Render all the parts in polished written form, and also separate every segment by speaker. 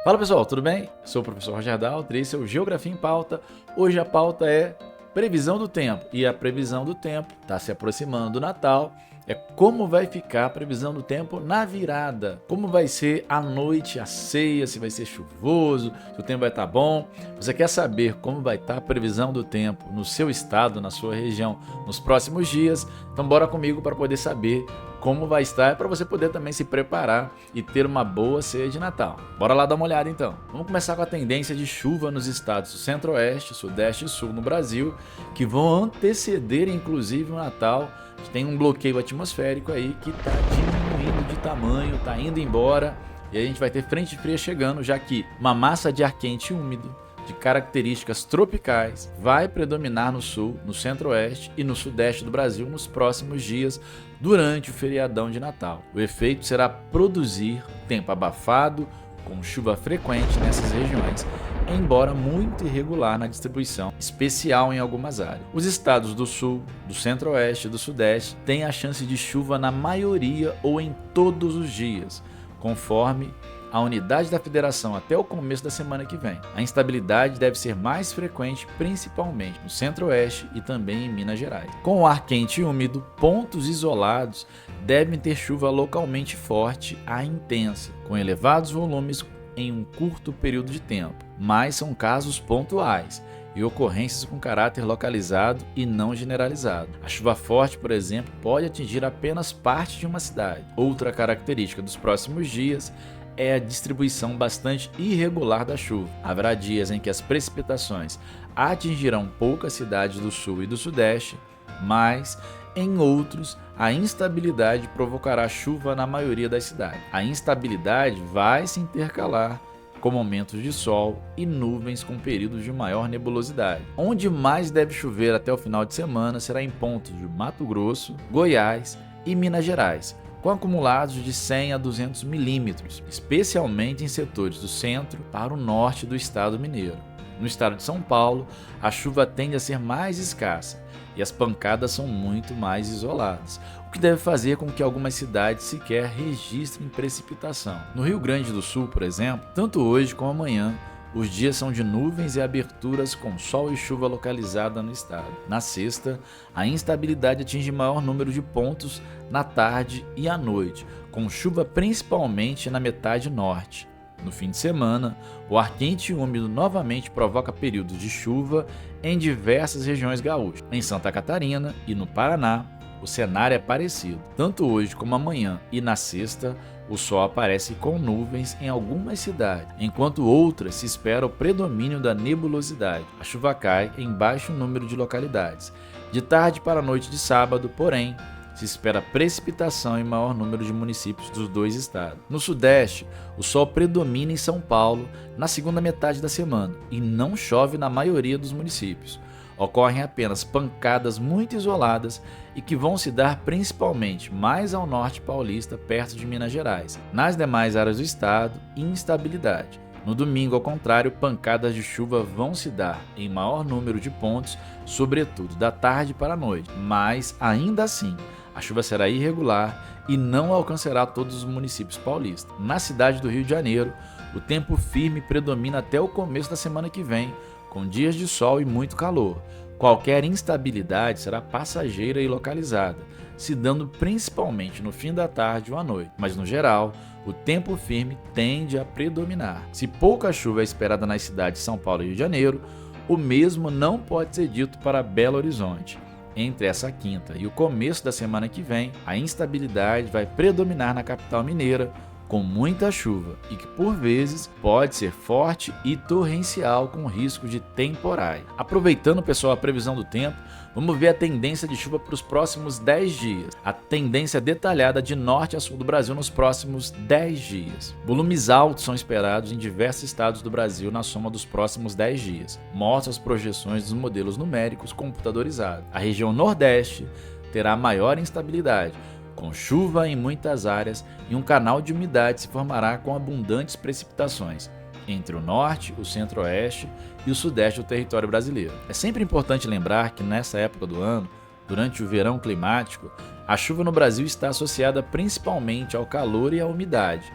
Speaker 1: Fala pessoal, tudo bem? Eu sou o professor Roger Daltri, esse é o Geografia em Pauta. Hoje a pauta é previsão do tempo. E a previsão do tempo está se aproximando do Natal. É como vai ficar a previsão do tempo na virada. Como vai ser a noite, a ceia, se vai ser chuvoso, se o tempo vai estar bom. Você quer saber como vai estar a previsão do tempo no seu estado, na sua região, nos próximos dias? Então bora comigo para poder saber como vai estar, para você poder também se preparar e ter uma boa ceia de Natal. Bora lá dar uma olhada então. Vamos começar com a tendência de chuva nos estados do Centro-Oeste, Sudeste e Sul no Brasil, que vão anteceder inclusive o Natal. Tem um bloqueio atmosférico aí que está diminuindo de tamanho, está indo embora, e aí a gente vai ter frente fria chegando, já que uma massa de ar quente e úmido de características tropicais vai predominar no sul, no centro-oeste e no sudeste do Brasil nos próximos dias durante o feriadão de Natal. O efeito será produzir tempo abafado, com chuva frequente nessas regiões, embora muito irregular na distribuição, especial em algumas áreas. Os estados do sul, do centro-oeste e do sudeste têm a chance de chuva na maioria ou em todos os dias, conforme a unidade da federação até o começo da semana que vem. A instabilidade deve ser mais frequente principalmente no centro-oeste e também em Minas Gerais. Com o ar quente e úmido, pontos isolados devem ter chuva localmente forte a intensa, com elevados volumes em um curto período de tempo, mas são casos pontuais e ocorrências com caráter localizado e não generalizado. A chuva forte, por exemplo, pode atingir apenas parte de uma cidade. Outra característica dos próximos dias é a distribuição bastante irregular da chuva. Haverá dias em que as precipitações atingirão poucas cidades do sul e do sudeste, mas em outros a instabilidade provocará chuva na maioria das cidades. A instabilidade vai se intercalar com momentos de sol e nuvens com períodos de maior nebulosidade. Onde mais deve chover até o final de semana será em pontos de Mato Grosso, Goiás e Minas Gerais, com acumulados de 100 a 200 milímetros, especialmente em setores do centro para o norte do estado mineiro. No estado de São Paulo, a chuva tende a ser mais escassa e as pancadas são muito mais isoladas, o que deve fazer com que algumas cidades sequer registrem precipitação. No Rio Grande do Sul, por exemplo, tanto hoje como amanhã, os dias são de nuvens e aberturas com sol e chuva localizada no estado. Na sexta, a instabilidade atinge maior número de pontos na tarde e à noite, com chuva principalmente na metade norte. No fim de semana, o ar quente e úmido novamente provoca períodos de chuva em diversas regiões gaúchas. Em Santa Catarina e no Paraná, o cenário é parecido. Tanto hoje como amanhã e na sexta, o sol aparece com nuvens em algumas cidades, enquanto outras se espera o predomínio da nebulosidade. A chuva cai em baixo número de localidades. De tarde para a noite de sábado, porém, se espera precipitação em maior número de municípios dos dois estados. No sudeste, o sol predomina em São Paulo na segunda metade da semana e não chove na maioria dos municípios. Ocorrem apenas pancadas muito isoladas e que vão se dar principalmente mais ao norte paulista, perto de Minas Gerais. Nas demais áreas do estado, instabilidade. No domingo, ao contrário, pancadas de chuva vão se dar em maior número de pontos, sobretudo da tarde para a noite, mas ainda assim, a chuva será irregular e não alcançará todos os municípios paulistas. Na cidade do Rio de Janeiro, o tempo firme predomina até o começo da semana que vem, com dias de sol e muito calor. Qualquer instabilidade será passageira e localizada, se dando principalmente no fim da tarde ou à noite, mas no geral, o tempo firme tende a predominar. Se pouca chuva é esperada nas cidades de São Paulo e Rio de Janeiro, o mesmo não pode ser dito para Belo Horizonte. Entre essa quinta e o começo da semana que vem, a instabilidade vai predominar na capital mineira, com muita chuva e que por vezes pode ser forte e torrencial com risco de temporais. Aproveitando, pessoal, a previsão do tempo, vamos ver a tendência de chuva para os próximos 10 dias. A tendência detalhada de norte a sul do Brasil nos próximos 10 dias. Volumes altos são esperados em diversos estados do Brasil na soma dos próximos 10 dias. Mostra as projeções dos modelos numéricos computadorizados. A região nordeste terá maior instabilidade, com chuva em muitas áreas e um canal de umidade se formará com abundantes precipitações entre o norte, o centro-oeste e o sudeste do território brasileiro. É sempre importante lembrar que nessa época do ano, durante o verão climático, a chuva no Brasil está associada principalmente ao calor e à umidade,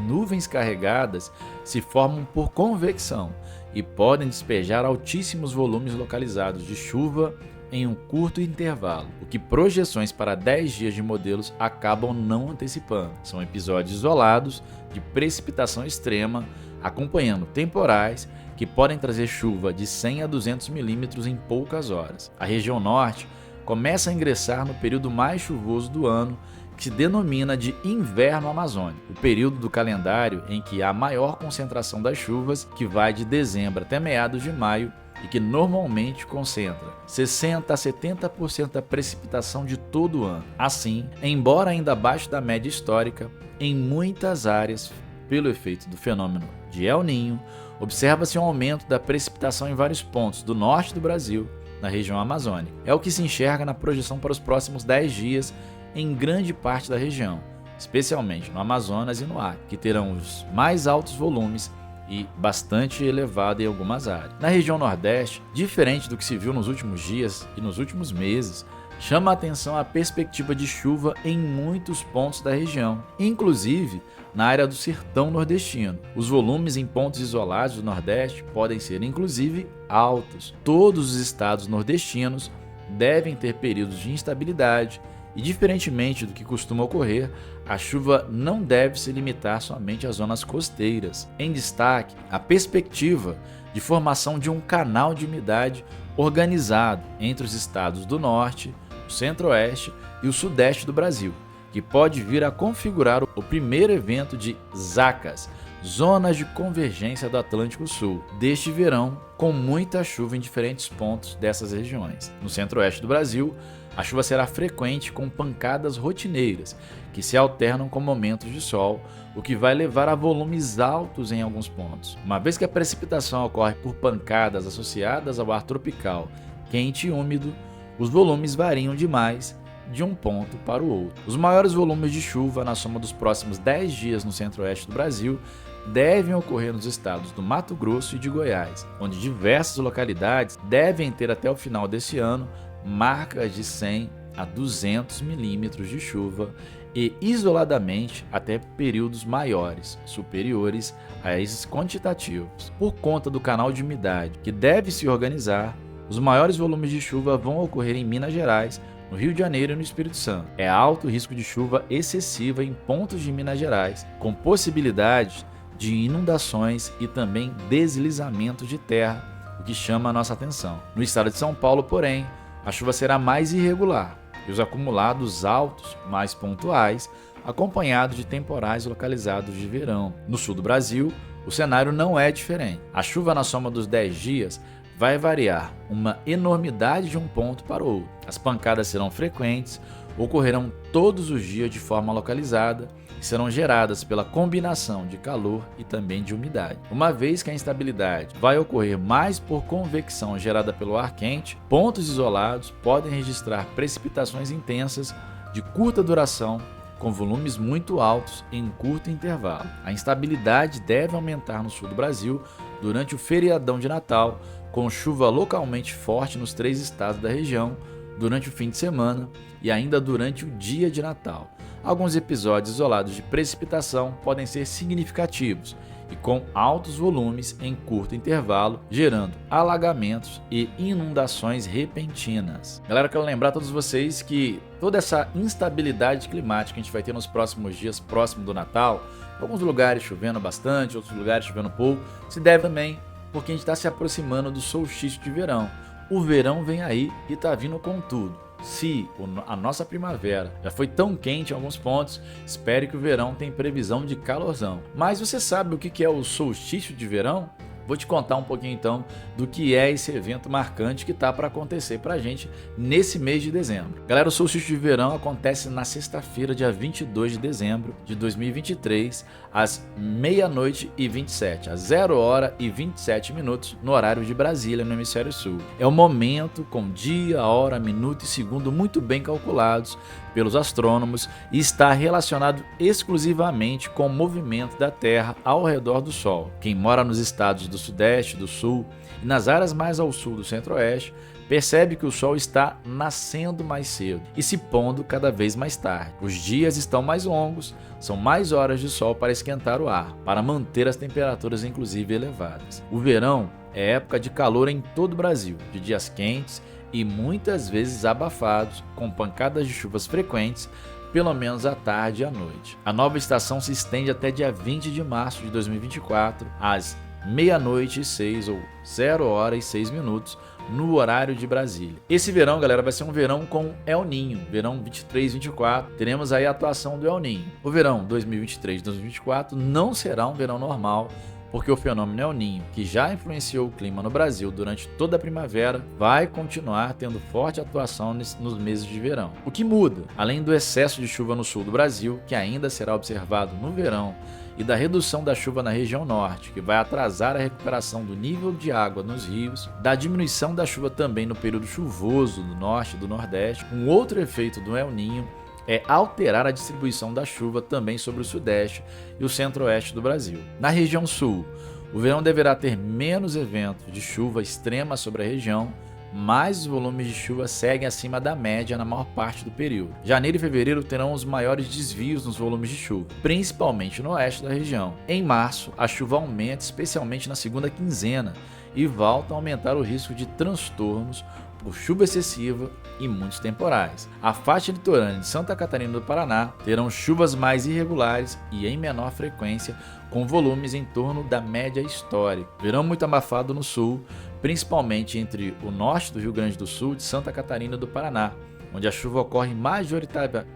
Speaker 1: nuvens carregadas se formam por convecção e podem despejar altíssimos volumes localizados de chuva em um curto intervalo, o que projeções para 10 dias de modelos acabam não antecipando. São episódios isolados de precipitação extrema, acompanhando temporais que podem trazer chuva de 100 a 200 milímetros em poucas horas. A região norte começa a ingressar no período mais chuvoso do ano, que se denomina de inverno amazônico, o período do calendário em que há maior concentração das chuvas, que vai de dezembro até meados de maio, e que normalmente concentra 60 a 70% da precipitação de todo o ano. Assim, embora ainda abaixo da média histórica, em muitas áreas, pelo efeito do fenômeno de El Niño, observa-se um aumento da precipitação em vários pontos do norte do Brasil, na região amazônica. É o que se enxerga na projeção para os próximos 10 dias em grande parte da região, especialmente no Amazonas e no Acre, que terão os mais altos volumes e bastante elevado em algumas áreas. Na região Nordeste, diferente do que se viu nos últimos dias e nos últimos meses, chama a atenção a perspectiva de chuva em muitos pontos da região, inclusive na área do sertão nordestino. Os volumes em pontos isolados do Nordeste podem ser inclusive altos. Todos os estados nordestinos devem ter períodos de instabilidade e, diferentemente do que costuma ocorrer, a chuva não deve se limitar somente às zonas costeiras. Em destaque, a perspectiva de formação de um canal de umidade organizado entre os estados do Norte, o Centro-Oeste e o Sudeste do Brasil, que pode vir a configurar o primeiro evento de ZACAS, Zonas de Convergência do Atlântico Sul, deste verão, com muita chuva em diferentes pontos dessas regiões. No Centro-Oeste do Brasil, a chuva será frequente com pancadas rotineiras, que se alternam com momentos de sol, o que vai levar a volumes altos em alguns pontos. Uma vez que a precipitação ocorre por pancadas associadas ao ar tropical quente e úmido, os volumes variam demais de um ponto para o outro. Os maiores volumes de chuva na soma dos próximos 10 dias no Centro-Oeste do Brasil devem ocorrer nos estados do Mato Grosso e de Goiás, onde diversas localidades devem ter até o final desse ano marcas de 100 a 200 milímetros de chuva e, isoladamente, até períodos maiores, superiores a esses quantitativos. Por conta do canal de umidade que deve se organizar, os maiores volumes de chuva vão ocorrer em Minas Gerais, no Rio de Janeiro e no Espírito Santo. É alto o risco de chuva excessiva em pontos de Minas Gerais, com possibilidade de inundações e também deslizamento de terra, o que chama a nossa atenção. No estado de São Paulo, porém, a chuva será mais irregular e os acumulados altos, mais pontuais, acompanhados de temporais localizados de verão. No sul do Brasil, o cenário não é diferente. A chuva na soma dos 10 dias vai variar uma enormidade de um ponto para o outro. As pancadas serão frequentes, ocorrerão todos os dias de forma localizada e serão geradas pela combinação de calor e também de umidade. Uma vez que a instabilidade vai ocorrer mais por convecção gerada pelo ar quente, pontos isolados podem registrar precipitações intensas de curta duração com volumes muito altos em um curto intervalo. A instabilidade deve aumentar no sul do Brasil durante o feriadão de Natal, com chuva localmente forte nos 3 estados da região durante o fim de semana e ainda durante o dia de Natal. Alguns episódios isolados de precipitação podem ser significativos e com altos volumes em curto intervalo, gerando alagamentos e inundações repentinas. Galera, eu quero lembrar a todos vocês que toda essa instabilidade climática que a gente vai ter nos próximos dias, próximo do Natal, alguns lugares chovendo bastante, outros lugares chovendo pouco, se deve também porque a gente está se aproximando do solstício de verão. O verão vem aí e está vindo com tudo. Se a nossa primavera já foi tão quente em alguns pontos, espere que o verão tem previsão de calorzão. Mas você sabe o que é o solstício de verão? Vou te contar um pouquinho então do que é esse evento marcante que está para acontecer para a gente nesse mês de dezembro. Galera, o solstício de verão acontece na sexta-feira, dia 22 de dezembro de 2023, às meia-noite e 27, às 0h27 no horário de Brasília, no hemisfério sul. É o momento com dia, hora, minuto e segundo muito bem calculados pelos astrônomos e está relacionado exclusivamente com o movimento da Terra ao redor do Sol. Quem mora nos estados do Sudeste, do Sul e nas áreas mais ao sul do Centro-Oeste percebe que o sol está nascendo mais cedo e se pondo cada vez mais tarde. Os dias estão mais longos, são mais horas de sol para esquentar o ar, para manter as temperaturas inclusive elevadas. O verão é época de calor em todo o Brasil, de dias quentes e muitas vezes abafados, com pancadas de chuvas frequentes, pelo menos à tarde e à noite. A nova estação se estende até dia 20 de março de 2024, às meia-noite e 6 ou 0h06 no horário de Brasília. Esse verão, galera, vai ser um verão com El Ninho, verão 23-24, teremos aí a atuação do El Ninho. O verão 2023-2024 não será um verão normal, porque o fenômeno El Ninho, que já influenciou o clima no Brasil durante toda a primavera, vai continuar tendo forte atuação nos meses de verão. O que muda, além do excesso de chuva no sul do Brasil, que ainda será observado no verão, e da redução da chuva na região norte, que vai atrasar a recuperação do nível de água nos rios, da diminuição da chuva também no período chuvoso do norte e do nordeste. Um outro efeito do El Ninho é alterar a distribuição da chuva também sobre o sudeste e o centro-oeste do Brasil. Na região sul, o verão deverá ter menos eventos de chuva extrema sobre a região, mas os volumes de chuva seguem acima da média na maior parte do período. Janeiro e fevereiro terão os maiores desvios nos volumes de chuva, principalmente no oeste da região. Em março, a chuva aumenta, especialmente na segunda quinzena, e volta a aumentar o risco de transtornos por chuva excessiva e muitos temporais. A faixa litorânea de Santa Catarina do Paraná terão chuvas mais irregulares e em menor frequência, com volumes em torno da média histórica. Verão muito abafado no sul, principalmente entre o norte do Rio Grande do Sul e de Santa Catarina do Paraná, onde a chuva ocorre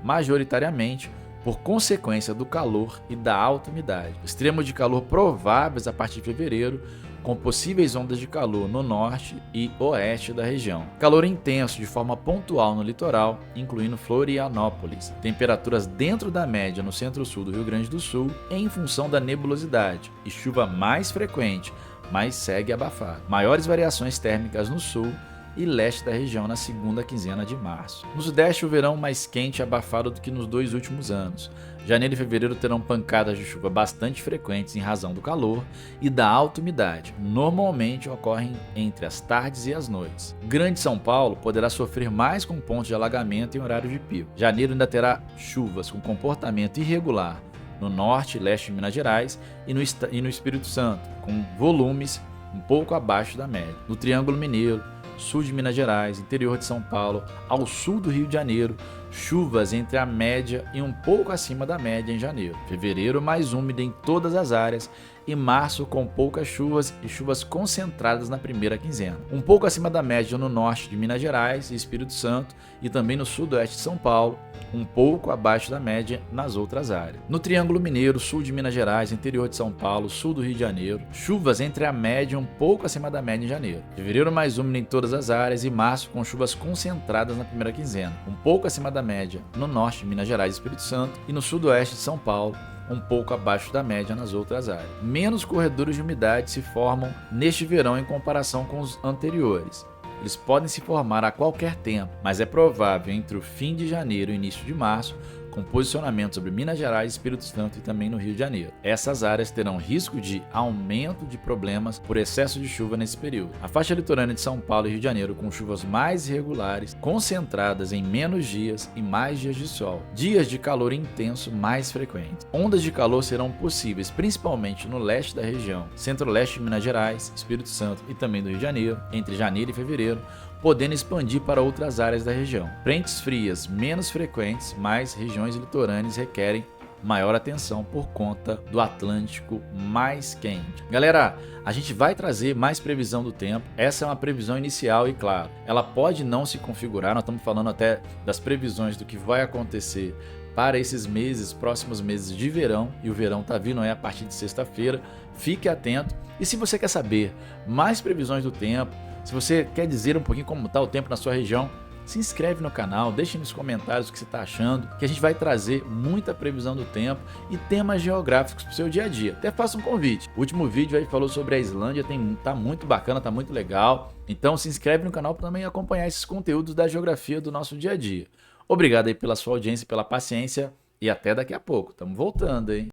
Speaker 1: majoritariamente por consequência do calor e da alta umidade. Extremos de calor prováveis a partir de fevereiro, com possíveis ondas de calor no norte e oeste da região. Calor intenso de forma pontual no litoral, incluindo Florianópolis. Temperaturas dentro da média no centro-sul do Rio Grande do Sul, em função da nebulosidade, e chuva mais frequente, mas segue abafado. Maiores variações térmicas no sul e leste da região na segunda quinzena de março. No sudeste, o verão mais quente e abafado do que nos 2 últimos anos. Janeiro e fevereiro terão pancadas de chuva bastante frequentes em razão do calor e da alta umidade. Normalmente ocorrem entre as tardes e as noites. Grande São Paulo poderá sofrer mais com pontos de alagamento em horário de pico. Janeiro ainda terá chuvas com comportamento irregular no norte e leste de Minas Gerais e no Espírito Santo, com volumes um pouco abaixo da média. No Triângulo Mineiro, sul de Minas Gerais, interior de São Paulo, ao sul do Rio de Janeiro, chuvas entre a média e um pouco acima da média em janeiro. Fevereiro mais úmido em todas as áreas e março com poucas chuvas e chuvas concentradas na primeira quinzena. Um pouco acima da média no norte de Minas Gerais e Espírito Santo e também no sudoeste de São Paulo, um pouco abaixo da média nas outras áreas. No Triângulo Mineiro, sul de Minas Gerais, interior de São Paulo, sul do Rio de Janeiro, chuvas entre a média e um pouco acima da média em janeiro. Fevereiro mais úmido em todas as áreas e março com chuvas concentradas na primeira quinzena, um pouco acima da média no norte de Minas Gerais e Espírito Santo e no sudoeste de São Paulo, um pouco abaixo da média nas outras áreas. Menos corredores de umidade se formam neste verão em comparação com os anteriores. Eles podem se formar a qualquer tempo, mas é provável entre o fim de janeiro e o início de março, com posicionamento sobre Minas Gerais, Espírito Santo e também no Rio de Janeiro. Essas áreas terão risco de aumento de problemas por excesso de chuva nesse período. A faixa litorânea de São Paulo e Rio de Janeiro com chuvas mais irregulares, concentradas em menos dias e mais dias de sol. Dias de calor intenso mais frequentes. Ondas de calor serão possíveis principalmente no leste da região, centro-leste de Minas Gerais, Espírito Santo e também do Rio de Janeiro, entre janeiro e fevereiro, podendo expandir para outras áreas da região. Frentes frias menos frequentes, mas regiões litorâneas requerem maior atenção por conta do Atlântico mais quente. Galera, a gente vai trazer mais previsão do tempo. Essa é uma previsão inicial e, claro, ela pode não se configurar. Nós estamos falando até das previsões do que vai acontecer para esses meses, próximos meses de verão, e o verão tá vindo a partir de sexta-feira. Fique atento. E se você quer saber mais previsões do tempo, se você quer dizer um pouquinho como está o tempo na sua região, se inscreve no canal, deixe nos comentários o que você está achando, que a gente vai trazer muita previsão do tempo e temas geográficos para o seu dia a dia. Até faça um convite. O último vídeo aí falou sobre a Islândia, tá muito bacana, tá muito legal. Então se inscreve no canal para também acompanhar esses conteúdos da geografia do nosso dia a dia. Obrigado aí pela sua audiência, pela paciência e até daqui a pouco. Estamos voltando, hein?